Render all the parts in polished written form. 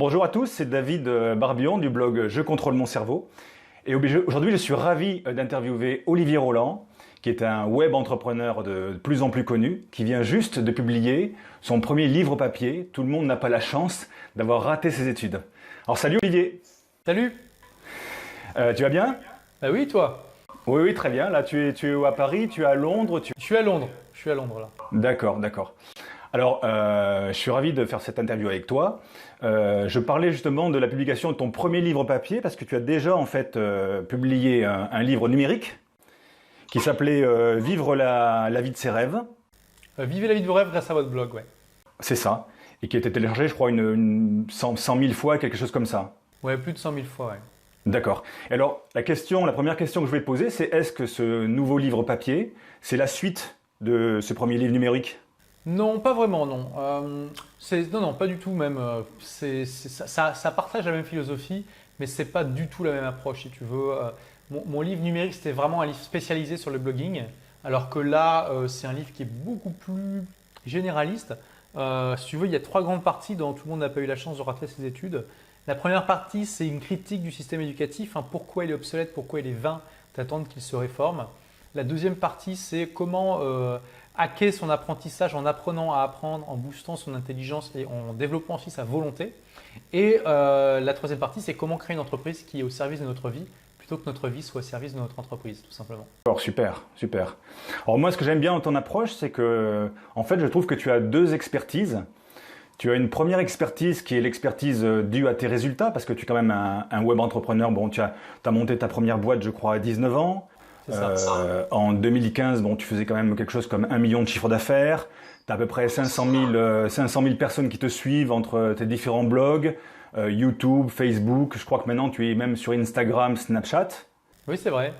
Alors bonjour à tous, c'est David Barbillon du blog Je contrôle mon cerveau. Et aujourd'hui, je suis ravi d'interviewer Olivier Roland, qui est un web entrepreneur de plus en plus connu, qui vient juste de publier son premier livre papier. Tout le monde n'a pas la chance d'avoir raté ses études. Alors salut Olivier. Salut. Tu vas bien? Bah oui, toi? Oui, très bien. Là, tu es à Paris, tu es à Londres. Je suis à Londres. Je suis à Londres là. D'accord. Alors, je suis ravi de faire cette interview avec toi. Je parlais justement de la publication de ton premier livre papier parce que tu as déjà en fait publié un livre numérique qui s'appelait Vivre la vie de ses rêves. Vivez la vie de vos rêves grâce à votre blog, ouais. C'est ça. Et qui a été téléchargé, je crois, 100 000 fois, quelque chose comme ça. Ouais, plus de 100 000 fois, ouais. D'accord. Et alors, la première question que je vais te poser, c'est est-ce que ce nouveau livre papier, c'est la suite de ce premier livre numérique? Non, pas vraiment, non. Non, pas du tout même. Ça partage la même philosophie, mais c'est pas du tout la même approche, si tu veux. Mon livre numérique, c'était vraiment un livre spécialisé sur le blogging, alors que là, c'est un livre qui est beaucoup plus généraliste. Si tu veux, il y a 3 grandes parties dont tout le monde n'a pas eu la chance de rater ses études. La première partie, c'est une critique du système éducatif, pourquoi il est obsolète, pourquoi il est vain d'attendre qu'il se réforme. La deuxième partie, c'est comment hacker son apprentissage en apprenant à apprendre, en boostant son intelligence et en développant aussi sa volonté. Et la troisième partie, c'est comment créer une entreprise qui est au service de notre vie, plutôt que notre vie soit au service de notre entreprise, tout simplement. Alors, super. Alors moi, ce que j'aime bien dans ton approche, c'est que, en fait, je trouve que tu as 2 expertises. Tu as une première expertise qui est l'expertise due à tes résultats, parce que tu es quand même un web entrepreneur. Bon, tu as monté ta première boîte, je crois, à 19 ans. C'est ça. En 2015, bon, tu faisais quand même quelque chose comme 1 million de chiffre d'affaires. Tu as à peu près 500 000 personnes qui te suivent entre tes différents blogs, YouTube, Facebook. Je crois que maintenant, tu es même sur Instagram, Snapchat. Oui, c'est vrai.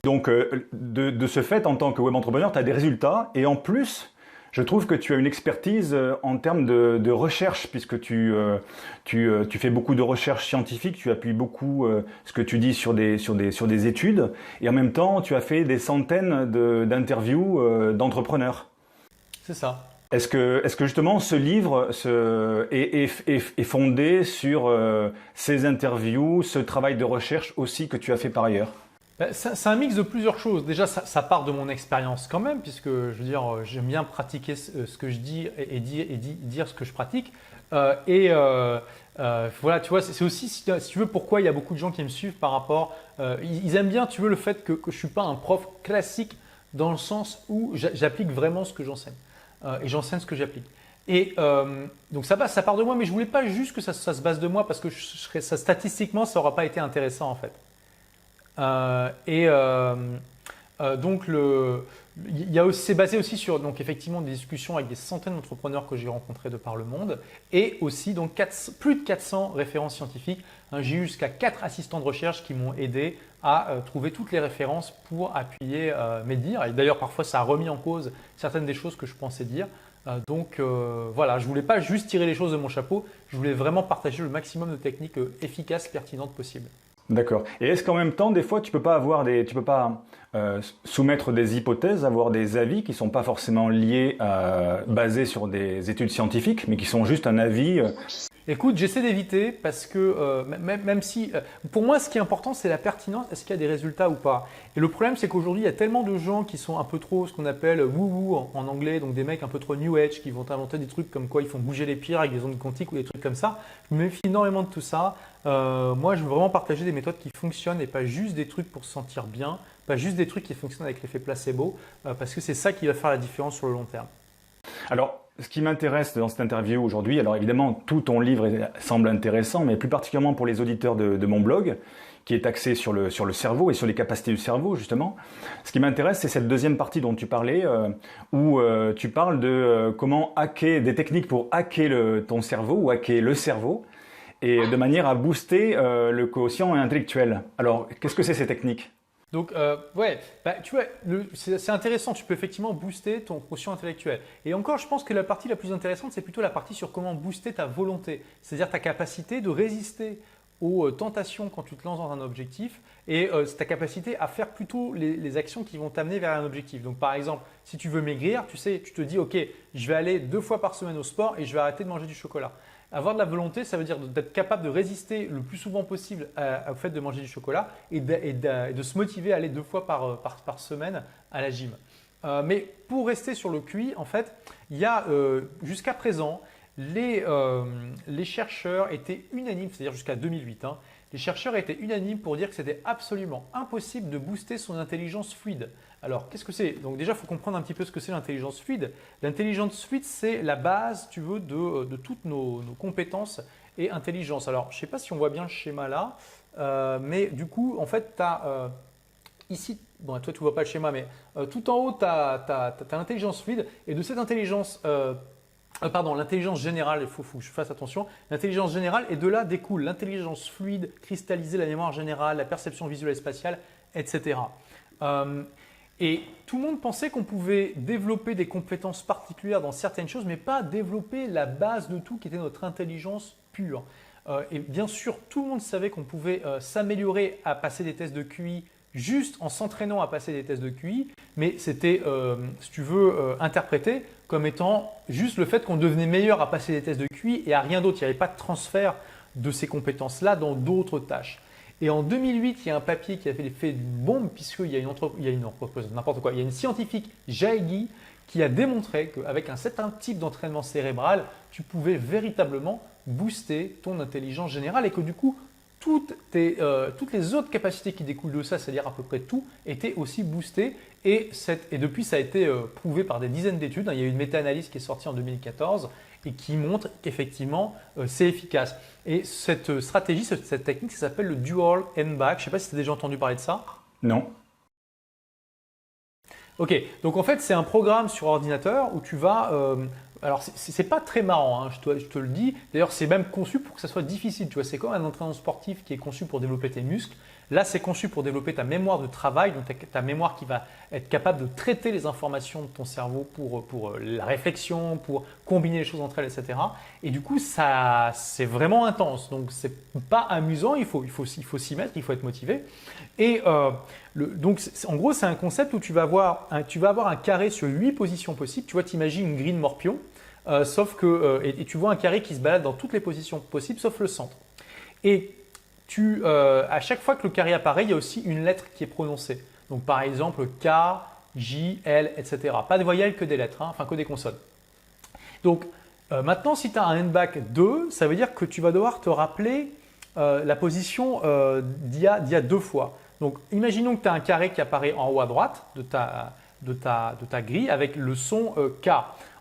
Donc, de ce fait, en tant que web entrepreneur, tu as des résultats. Et en plus, je trouve que tu as une expertise en termes de recherche, puisque tu fais beaucoup de recherches scientifiques, tu appuies beaucoup ce que tu dis sur des études, et en même temps, tu as fait des centaines d'interviews d'entrepreneurs. C'est ça. Est-ce que justement ce livre est fondé sur ces interviews, ce travail de recherche aussi que tu as fait par ailleurs? C'est un mix de plusieurs choses. Déjà, ça part de mon expérience quand même, puisque je veux dire, j'aime bien pratiquer ce que je dis et dire ce que je pratique. Voilà, tu vois, c'est aussi, si tu veux, pourquoi il y a beaucoup de gens qui me suivent par rapport. Ils aiment bien, tu veux, le fait que je ne suis pas un prof classique dans le sens où j'applique vraiment ce que j'enseigne. Et j'enseigne ce que j'applique. Et donc ça part de moi, mais je ne voulais pas juste que ça se base de moi parce que statistiquement, ça n'aura pas été intéressant en fait. Donc, c'est basé aussi sur donc, effectivement des discussions avec des centaines d'entrepreneurs que j'ai rencontrés de par le monde et aussi donc, plus de 400 références scientifiques. J'ai eu jusqu'à 4 assistants de recherche qui m'ont aidé à trouver toutes les références pour appuyer mes dires. Et d'ailleurs, parfois, ça a remis en cause certaines des choses que je pensais dire. Donc voilà, je ne voulais pas juste tirer les choses de mon chapeau, je voulais vraiment partager le maximum de techniques efficaces, pertinentes possibles. D'accord. Et est-ce qu'en même temps, des fois, tu peux pas soumettre des hypothèses, avoir des avis qui sont pas forcément liés, basés sur des études scientifiques, mais qui sont juste un avis. Écoute, j'essaie d'éviter parce que même si, pour moi, ce qui est important, c'est la pertinence. Est-ce qu'il y a des résultats ou pas? Et le problème, c'est qu'aujourd'hui, il y a tellement de gens qui sont un peu trop ce qu'on appelle woo-woo en anglais, donc des mecs un peu trop new age qui vont inventer des trucs comme quoi ils font bouger les pierres avec des ondes quantiques ou des trucs comme ça. Je me méfie énormément de tout ça. Moi, je veux vraiment partager des méthodes qui fonctionnent et pas juste des trucs pour se sentir bien, pas juste des trucs qui fonctionnent avec l'effet placebo, parce que c'est ça qui va faire la différence sur le long terme. Alors, ce qui m'intéresse dans cette interview aujourd'hui, alors évidemment, tout ton livre semble intéressant, mais plus particulièrement pour les auditeurs de mon blog, qui est axé sur le cerveau et sur les capacités du cerveau, justement. Ce qui m'intéresse, c'est cette deuxième partie dont tu parlais, où tu parles de comment hacker, des techniques pour hacker ton cerveau ou hacker le cerveau, et de manière à booster le quotient intellectuel. Alors, qu'est-ce que c'est ces techniques? Donc, tu vois, c'est intéressant. Tu peux effectivement booster ton quotient intellectuel. Et encore, je pense que la partie la plus intéressante, c'est plutôt la partie sur comment booster ta volonté, c'est-à-dire ta capacité de résister aux tentations quand tu te lances dans un objectif et ta capacité à faire plutôt les actions qui vont t'amener vers un objectif. Donc, par exemple, si tu veux maigrir, tu te dis, OK, je vais aller 2 fois par semaine au sport et je vais arrêter de manger du chocolat. Avoir de la volonté, ça veut dire d'être capable de résister le plus souvent possible au fait de manger du chocolat et de se motiver à aller 2 fois par semaine à la gym. Mais pour rester sur le QI, en fait, il y a jusqu'à présent, les chercheurs étaient unanimes, c'est-à-dire jusqu'à 2008, hein, les chercheurs étaient unanimes pour dire que c'était absolument impossible de booster son intelligence fluide. Alors, qu'est-ce que c'est? Donc déjà, il faut comprendre un petit peu ce que c'est l'intelligence fluide. L'intelligence fluide, c'est la base, tu veux, de toutes nos compétences et intelligence. Alors, je ne sais pas si on voit bien le schéma là, mais du coup, en fait, tu as ici, bon, toi tu ne vois pas le schéma, mais tout en haut, tu as l'intelligence fluide et de cette intelligence, pardon, l'intelligence générale, il faut que je fasse attention, l'intelligence générale et de là découle l'intelligence fluide, cristallisée, la mémoire générale, la perception visuelle et spatiale, etc. Et tout le monde pensait qu'on pouvait développer des compétences particulières dans certaines choses, mais pas développer la base de tout qui était notre intelligence pure. Et bien sûr, tout le monde savait qu'on pouvait s'améliorer à passer des tests de QI juste en s'entraînant à passer des tests de QI, mais c'était, si tu veux, interprété comme étant juste le fait qu'on devenait meilleur à passer des tests de QI et à rien d'autre. Il n'y avait pas de transfert de ces compétences-là dans d'autres tâches. Et en 2008, il y a un papier qui a fait l'effet d'une bombe puisqu'il y a une scientifique, Jaegi, qui a démontré qu'avec un certain type d'entraînement cérébral, tu pouvais véritablement booster ton intelligence générale et que du coup, toutes les autres capacités qui découlent de ça, c'est-à-dire à peu près tout, étaient aussi boostées. Et depuis, ça a été prouvé par des dizaines d'études. Il y a eu une méta-analyse qui est sortie en 2014 et qui montre qu'effectivement, c'est efficace. Et cette stratégie, cette technique, ça s'appelle le Dual N-Back. Je ne sais pas si tu as déjà entendu parler de ça. Non. Ok, donc en fait, c'est un programme sur ordinateur où tu vas… alors, c'est pas très marrant, hein, je te le dis. D'ailleurs, c'est même conçu pour que ça soit difficile. Tu vois, c'est comme un entraînement sportif qui est conçu pour développer tes muscles. Là, c'est conçu pour développer ta mémoire de travail, donc ta mémoire qui va être capable de traiter les informations de ton cerveau pour la réflexion, pour combiner les choses entre elles, etc. Et du coup, c'est vraiment intense. Donc, c'est pas amusant. Il faut s'y mettre, il faut être motivé. Et donc, en gros, c'est un concept où tu vas avoir un carré sur 8 positions possibles. Tu vois, tu imagines une grille de morpion, sauf que et tu vois un carré qui se balade dans toutes les positions possibles, sauf le centre. Et à chaque fois que le carré apparaît, il y a aussi une lettre qui est prononcée. Donc, par exemple, K, J, L, etc. Pas de voyelles, que des lettres, hein, enfin que des consonnes. Donc, maintenant, si tu as un N-back 2, ça veut dire que tu vas devoir te rappeler la position d'il y a 2 fois. Donc, imaginons que tu as un carré qui apparaît en haut à droite de ta grille avec le son K.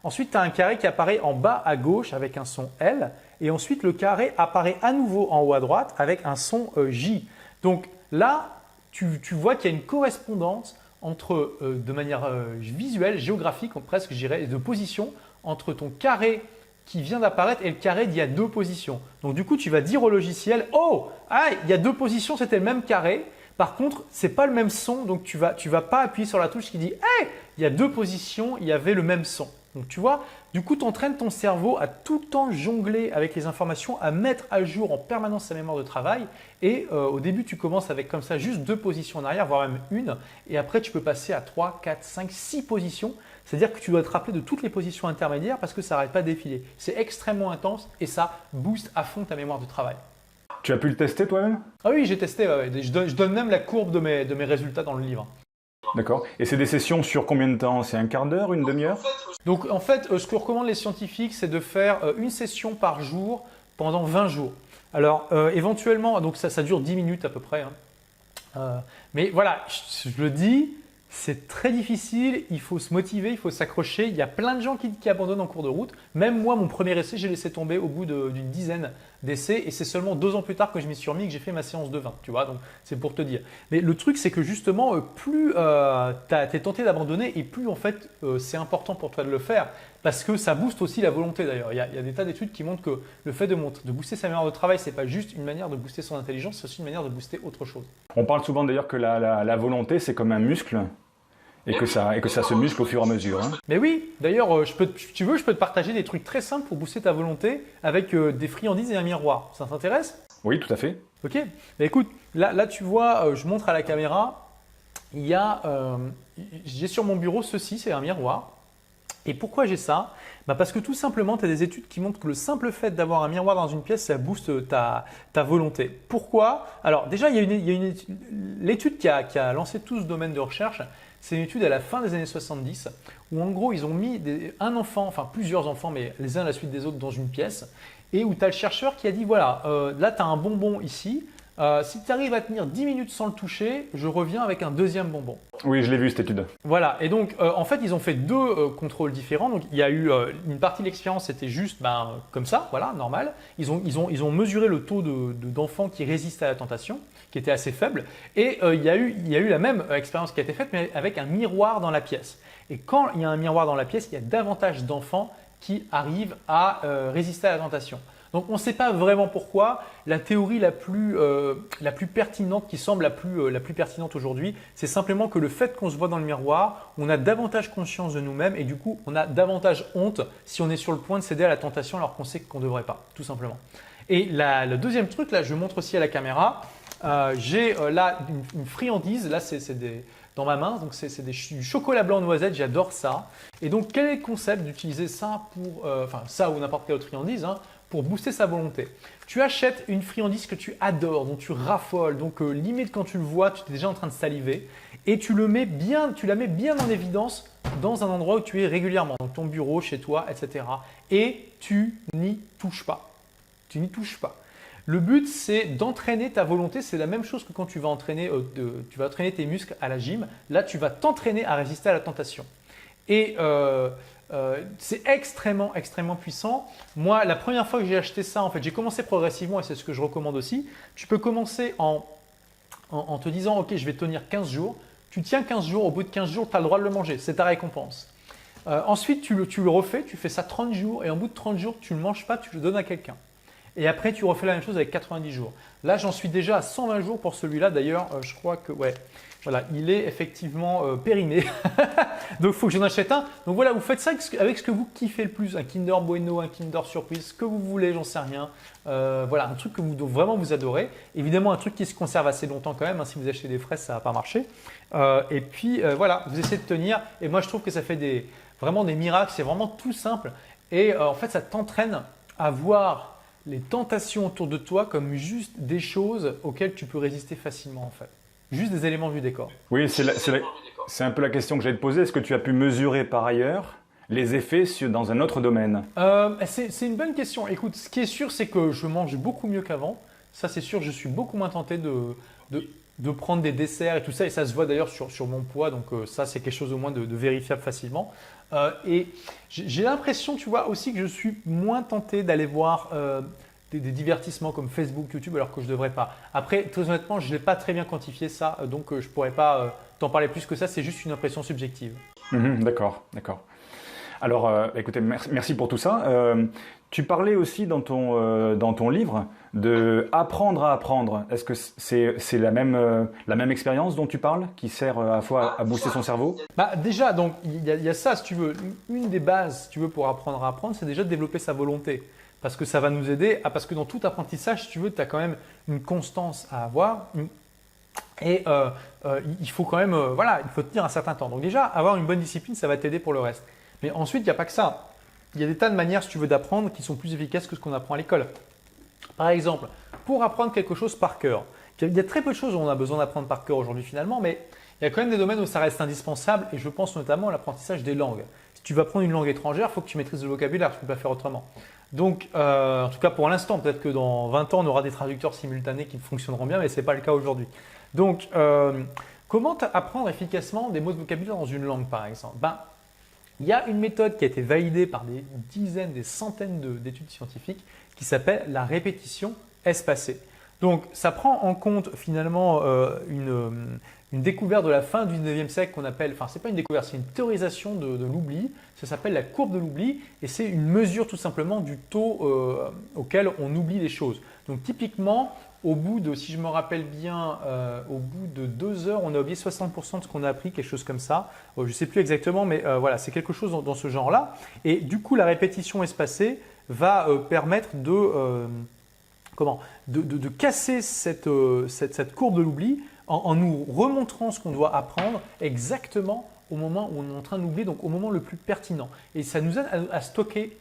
Ensuite, tu as un carré qui apparaît en bas à gauche avec un son L. Et ensuite, le carré apparaît à nouveau en haut à droite avec un son J. Donc là, tu vois qu'il y a une correspondance entre, de manière visuelle, géographique, presque, je dirais, de position, entre ton carré qui vient d'apparaître et le carré d'il y a 2 positions. Donc du coup, tu vas dire au logiciel, oh, ah, il y a 2 positions, c'était le même carré. Par contre, ce n'est pas le même son, donc tu vas pas appuyer sur la touche qui dit « Hey, il y a 2 positions, il y avait le même son ». Donc tu vois, du coup, tu entraînes ton cerveau à tout le temps jongler avec les informations, à mettre à jour en permanence sa mémoire de travail. Et au début, tu commences avec comme ça juste 2 positions en arrière, voire même une. Et après, tu peux passer à 3, 4, 5, 6 positions. C'est-à-dire que tu dois te rappeler de toutes les positions intermédiaires parce que ça n'arrête pas de défiler. C'est extrêmement intense et ça booste à fond ta mémoire de travail. Tu as pu le tester toi-même? Ah oui, j'ai testé. Ouais. Je donne même la courbe de mes résultats dans le livre. D'accord. Et c'est des sessions sur combien de temps? C'est un quart d'heure, une demi-heure? Donc en fait, ce que recommandent les scientifiques, c'est de faire une session par jour pendant 20 jours. Alors éventuellement, donc ça dure 10 minutes à peu près. Hein. Mais voilà, je le dis, c'est très difficile, il faut se motiver, il faut s'accrocher. Il y a plein de gens qui abandonnent en cours de route. Même moi, mon premier essai, j'ai laissé tomber au bout d'une dizaine d'essais et c'est seulement 2 ans plus tard que je m'y suis remis que j'ai fait ma séance de 20. Tu vois, donc c'est pour te dire. Mais le truc, c'est que justement, plus tu es tenté d'abandonner et plus en fait c'est important pour toi de le faire parce que ça booste aussi la volonté d'ailleurs. Il y a des tas d'études qui montrent que le fait de booster sa mémoire de travail, ce n'est pas juste une manière de booster son intelligence, c'est aussi une manière de booster autre chose. On parle souvent d'ailleurs que la volonté, c'est comme un muscle. Et que ça se muscle au fur et à mesure. Hein. Mais oui, d'ailleurs, si tu veux, je peux te partager des trucs très simples pour booster ta volonté avec des friandises et un miroir. Ça t'intéresse? Oui, tout à fait. Ok. Mais écoute, là tu vois, je montre à la caméra, j'ai sur mon bureau ceci, c'est un miroir. Et pourquoi j'ai ça? Parce que tout simplement, tu as des études qui montrent que le simple fait d'avoir un miroir dans une pièce, ça booste ta volonté. Pourquoi? Alors déjà, il y a l'étude qui a lancé tout ce domaine de recherche, c'est une étude à la fin des années 70 où en gros, ils ont mis un enfant, enfin plusieurs enfants, mais les uns à la suite des autres dans une pièce et où tu as le chercheur qui a dit, voilà, là tu as un bonbon ici, si tu arrives à tenir 10 minutes sans le toucher, je reviens avec un deuxième bonbon. Oui, je l'ai vu cette étude. Voilà, et donc en fait ils ont fait deux contrôles différents. Donc il y a eu une partie de l'expérience, c'était juste comme ça, voilà, normal. Ils ont mesuré le taux d'enfants qui résistent à la tentation, qui était assez faible. Et il y a eu la même expérience qui a été faite, mais avec un miroir dans la pièce. Et quand il y a un miroir dans la pièce, il y a davantage d'enfants qui arrivent à résister à la tentation. Donc on ne sait pas vraiment pourquoi. La théorie la plus pertinente, qui semble la plus pertinente aujourd'hui, c'est simplement que le fait qu'on se voit dans le miroir, on a davantage conscience de nous-mêmes et du coup on a davantage honte si on est sur le point de céder à la tentation alors qu'on sait qu'on ne devrait pas, tout simplement. Et le deuxième truc, là je montre aussi à la caméra, j'ai là une friandise, là dans ma main, donc c'est du chocolat blanc noisette, j'adore ça. Et donc quel est le concept d'utiliser ça pour, ça ou n'importe quelle autre friandise, pour booster sa volonté? Tu achètes une friandise que tu adores, dont tu raffoles, donc limite quand tu le vois, tu es déjà en train de saliver et tu la mets bien en évidence dans un endroit où tu es régulièrement, donc ton bureau, chez toi, etc. Et tu n'y touches pas. Tu n'y touches pas. Le but, c'est d'entraîner ta volonté. C'est la même chose que quand tu vas entraîner tes muscles à la gym. Là, tu vas t'entraîner à résister à la tentation. Et c'est extrêmement, extrêmement puissant. Moi, la première fois que j'ai acheté ça, en fait, j'ai commencé progressivement et c'est ce que je recommande aussi. Tu peux commencer en te disant, OK, je vais tenir 15 jours. Tu tiens 15 jours, au bout de 15 jours, tu as le droit de le manger. C'est ta récompense. Ensuite, tu le refais, tu fais ça 30 jours et au bout de 30 jours, tu ne le manges pas, tu le donnes à quelqu'un. Et après, tu refais la même chose avec 90 jours. Là, j'en suis déjà à 120 jours pour celui-là. D'ailleurs, je crois que, ouais, voilà, il est effectivement périmé. Donc, il faut que j'en achète un. Donc, voilà, vous faites ça avec ce que vous kiffez le plus. Un Kinder Bueno, un Kinder Surprise, ce que vous voulez, j'en sais rien. Voilà, un truc que vraiment vous adorez. Évidemment, un truc qui se conserve assez longtemps quand même. Si vous achetez des fraises, ça ne va pas marcher. Et puis, voilà, vous essayez de tenir. Et moi, je trouve que ça fait vraiment des miracles. C'est vraiment tout simple. Et en fait, ça t'entraîne à voir les tentations autour de toi comme juste des choses auxquelles tu peux résister facilement en fait. Juste des éléments du décor. Oui, c'est un peu la question que j'allais te poser. Est-ce que tu as pu mesurer par ailleurs les effets dans un autre domaine? C'est une bonne question. Écoute, ce qui est sûr, c'est que je mange beaucoup mieux qu'avant. Ça, c'est sûr, je suis beaucoup moins tenté de prendre des desserts et tout ça. Et ça se voit d'ailleurs sur mon poids. Donc ça, c'est quelque chose au moins de vérifiable facilement. Et j'ai l'impression, tu vois, aussi que je suis moins tenté d'aller voir des divertissements comme Facebook, YouTube, alors que je ne devrais pas. Après, très honnêtement, je ne l'ai pas très bien quantifié ça, donc je ne pourrais pas t'en parler plus que ça. C'est juste une impression subjective. D'accord. Alors, écoutez, merci pour tout ça. Tu parlais aussi dans ton livre de apprendre à apprendre. Est-ce que c'est la même expérience dont tu parles qui sert à la fois à booster son cerveau? Déjà, donc il y a ça, si tu veux. Une des bases, si tu veux, pour apprendre à apprendre, c'est déjà de développer sa volonté. Parce que ça va nous aider, parce que dans tout apprentissage, si tu veux, tu as quand même une constance à avoir. Et il faut quand même, il faut tenir un certain temps. Donc déjà, avoir une bonne discipline, ça va t'aider pour le reste. Mais ensuite, il n'y a pas que ça. Il y a des tas de manières, si tu veux, d'apprendre qui sont plus efficaces que ce qu'on apprend à l'école. Par exemple, pour apprendre quelque chose par cœur. Il y a très peu de choses où on a besoin d'apprendre par cœur aujourd'hui finalement, mais il y a quand même des domaines où ça reste indispensable et je pense notamment à l'apprentissage des langues. Si tu vas apprendre une langue étrangère, il faut que tu maîtrises le vocabulaire, tu ne peux pas faire autrement. Donc, en tout cas pour l'instant, peut-être que dans 20 ans, on aura des traducteurs simultanés qui fonctionneront bien, mais ce n'est pas le cas aujourd'hui. Donc, comment apprendre efficacement des mots de vocabulaire dans une langue, par exemple? Il y a une méthode qui a été validée par des dizaines, des centaines d'études scientifiques qui s'appelle la répétition espacée. Donc, ça prend en compte finalement une découverte de la fin du 19e siècle qu'on appelle, enfin, ce n'est pas une découverte, c'est une théorisation de l'oubli. Ça s'appelle la courbe de l'oubli et c'est une mesure tout simplement du taux auquel on oublie les choses. Donc, typiquement, au bout de, si je me rappelle bien, au bout de 2 heures, on a oublié 60% de ce qu'on a appris, quelque chose comme ça. Je ne sais plus exactement, mais voilà, c'est quelque chose dans ce genre-là. Et du coup, la répétition espacée va permettre de casser cette courbe de l'oubli en nous remontrant ce qu'on doit apprendre exactement au moment où on est en train d'oublier, donc au moment le plus pertinent. Et ça nous aide à stocker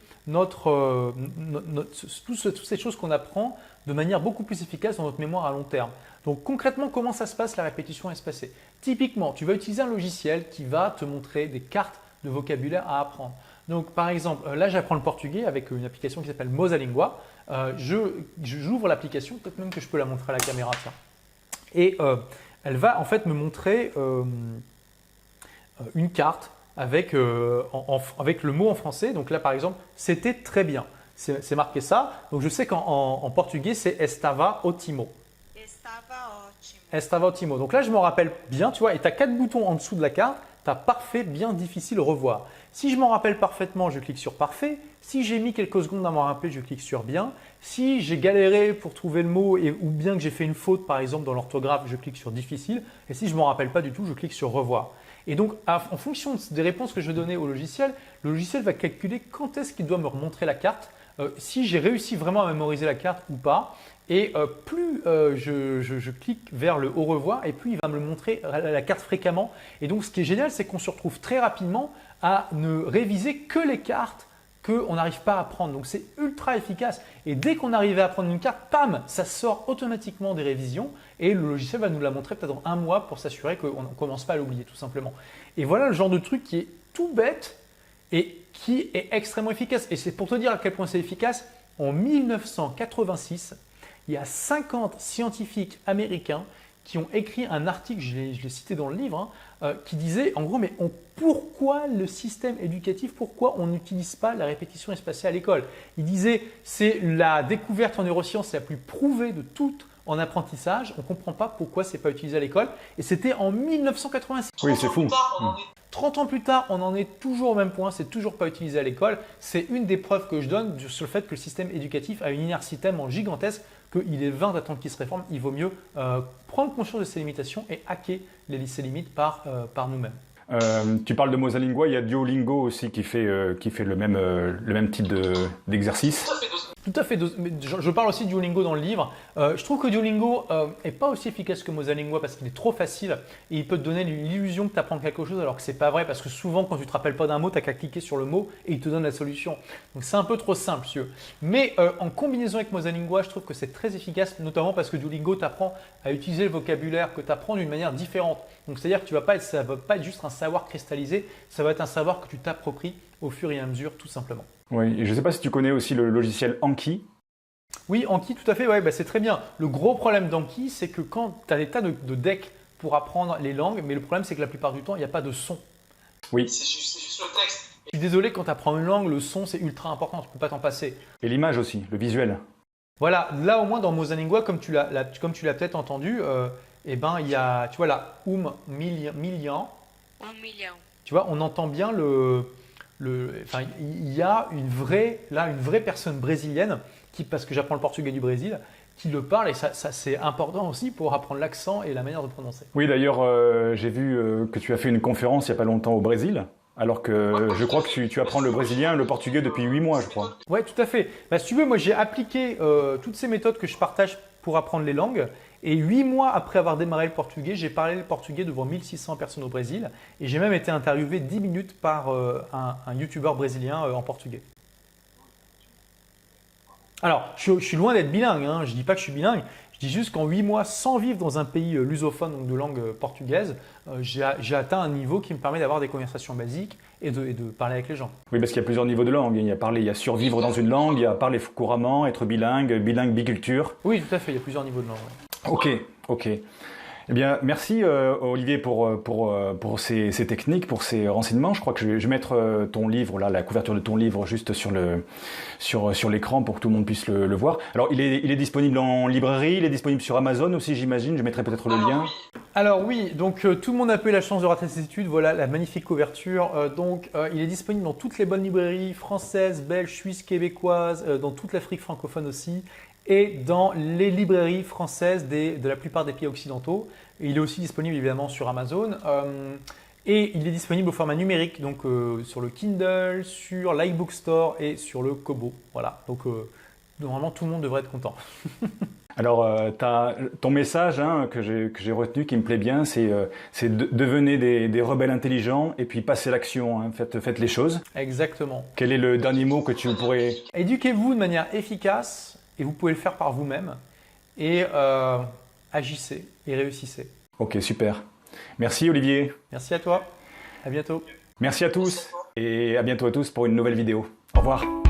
toutes ces choses qu'on apprend de manière beaucoup plus efficace dans notre mémoire à long terme. Donc concrètement, comment ça se passe la répétition espacée? Typiquement, tu vas utiliser un logiciel qui va te montrer des cartes de vocabulaire à apprendre. Donc par exemple, là j'apprends le portugais avec une application qui s'appelle Mosalingua. J'ouvre l'application, peut-être même que je peux la montrer à la caméra. Tiens. Et elle va en fait me montrer une carte avec le mot en français. Donc là par exemple, c'était très bien. C'est marqué ça. Donc je sais qu'en portugais, c'est estava ótimo. Estava ótimo. Donc là, je m'en rappelle bien, tu vois, et tu as 4 boutons en dessous de la carte. Tu as parfait, bien, difficile, revoir. Si je m'en rappelle parfaitement, je clique sur parfait. Si j'ai mis quelques secondes à m'en rappeler, je clique sur bien. Si j'ai galéré pour trouver le mot ou bien que j'ai fait une faute, par exemple, dans l'orthographe, je clique sur difficile. Et si je ne m'en rappelle pas du tout, je clique sur revoir. Et donc, en fonction des réponses que je vais donner au logiciel, le logiciel va calculer quand est-ce qu'il doit me remontrer la carte, si j'ai réussi vraiment à mémoriser la carte ou pas. Et plus je clique vers le au revoir et plus il va me montrer la carte fréquemment. Et donc ce qui est génial, c'est qu'on se retrouve très rapidement à ne réviser que les cartes qu'on n'arrive pas à prendre. Donc c'est ultra efficace. Et dès qu'on arrive à prendre une carte, pam, ça sort automatiquement des révisions et le logiciel va nous la montrer peut-être dans un mois pour s'assurer qu'on ne commence pas à l'oublier tout simplement. Et voilà le genre de truc qui est tout bête et qui est extrêmement efficace. Et c'est pour te dire à quel point c'est efficace. En 1986, il y a 50 scientifiques américains qui ont écrit un article, je l'ai cité dans le livre, qui disait en gros, mais pourquoi le système éducatif, pourquoi on n'utilise pas la répétition espacée à l'école? Il disait, c'est la découverte en neurosciences la plus prouvée de toutes en apprentissage, on ne comprend pas pourquoi ce n'est pas utilisé à l'école. Et c'était en 1986. Oui, c'est fou. 30 ans plus tard, on en est toujours au même point, c'est toujours pas utilisé à l'école. C'est une des preuves que je donne sur le fait que le système éducatif a une inertie tellement gigantesque qu'il est vain d'attendre qu'il se réforme. Il vaut mieux prendre conscience de ses limitations et hacker ces limites par nous-mêmes. Tu parles de Mosalingua, il y a Duolingo aussi qui fait le même type d'exercice. Tout à fait. Je parle aussi de Duolingo dans le livre. Je trouve que Duolingo n'est pas aussi efficace que Mosalingua parce qu'il est trop facile et il peut te donner l'illusion que tu apprends quelque chose alors que ce n'est pas vrai parce que souvent quand tu ne te rappelles pas d'un mot, tu n'as qu'à cliquer sur le mot et il te donne la solution. Donc c'est un peu trop simple, monsieur. Mais en combinaison avec Mosalingua, je trouve que c'est très efficace, notamment parce que Duolingo t'apprend à utiliser le vocabulaire que tu apprends d'une manière différente. Donc c'est-à-dire que ça ne va pas être juste un savoir cristallisé, ça va être un savoir que tu t'appropries au fur et à mesure tout simplement. Oui, et je ne sais pas si tu connais aussi le logiciel Anki. Oui, Anki, tout à fait, ouais, c'est très bien. Le gros problème d'Anki, c'est que quand tu as des tas de decks pour apprendre les langues, mais le problème, c'est que la plupart du temps, il n'y a pas de son. Oui. C'est juste le texte. Je suis désolé, quand tu apprends une langue, le son, c'est ultra important, tu ne peux pas t'en passer. Et l'image aussi, le visuel. Voilà, là au moins dans Mosalingua, comme tu l'as peut-être entendu, il y a, tu vois là, million. Tu vois, on entend bien il y a une vraie personne brésilienne parce que j'apprends le portugais du Brésil, qui le parle et ça c'est important aussi pour apprendre l'accent et la manière de prononcer. Oui, d'ailleurs, j'ai vu que tu as fait une conférence il n'y a pas longtemps au Brésil, alors que je crois que tu apprends le brésilien et le portugais depuis 8 mois, je crois. Oui, tout à fait. Si tu veux, moi j'ai appliqué toutes ces méthodes que je partage pour apprendre les langues. Et 8 mois après avoir démarré le portugais, j'ai parlé le portugais devant 1600 personnes au Brésil. Et j'ai même été interviewé 10 minutes par un youtubeur brésilien en portugais. Alors, je suis loin d'être bilingue, hein. Je ne dis pas que je suis bilingue. Je dis juste qu'en 8 mois, sans vivre dans un pays lusophone, donc de langue portugaise, j'ai atteint un niveau qui me permet d'avoir des conversations basiques et de parler avec les gens. Oui, parce qu'il y a plusieurs niveaux de langue. Il y a survivre dans une langue, il y a parler couramment, être bilingue, biculture. Oui, tout à fait, il y a plusieurs niveaux de langue. Ouais. Ok. Eh bien, merci Olivier pour ces techniques, pour ces renseignements. Je crois que je vais mettre ton livre, là, la couverture de ton livre, juste sur l'écran pour que tout le monde puisse le voir. Alors, il est disponible en librairie, il est disponible sur Amazon aussi, j'imagine. Je mettrai peut-être le lien. Alors oui, donc tout le monde a pas eu la chance de rater ses études. Voilà la magnifique couverture. Il est disponible dans toutes les bonnes librairies françaises, belges, suisses, québécoises, dans toute l'Afrique francophone aussi, et dans les librairies françaises de la plupart des pays occidentaux. Et il est aussi disponible évidemment sur Amazon. Et il est disponible au format numérique, donc sur le Kindle, sur l'iBookstore et sur le Kobo. Voilà, donc normalement tout le monde devrait être content. Alors, ton message que j'ai retenu, qui me plaît bien, c'est devenez des rebelles intelligents et puis passez à l'action, hein, faites les choses. Exactement. Quel est le dernier mot que tu pourrais... Éduquez-vous de manière efficace et vous pouvez le faire par vous-même et agissez et réussissez. Ok, super. Merci Olivier. Merci à toi. À bientôt. Merci à tous et à bientôt à tous pour une nouvelle vidéo. Au revoir.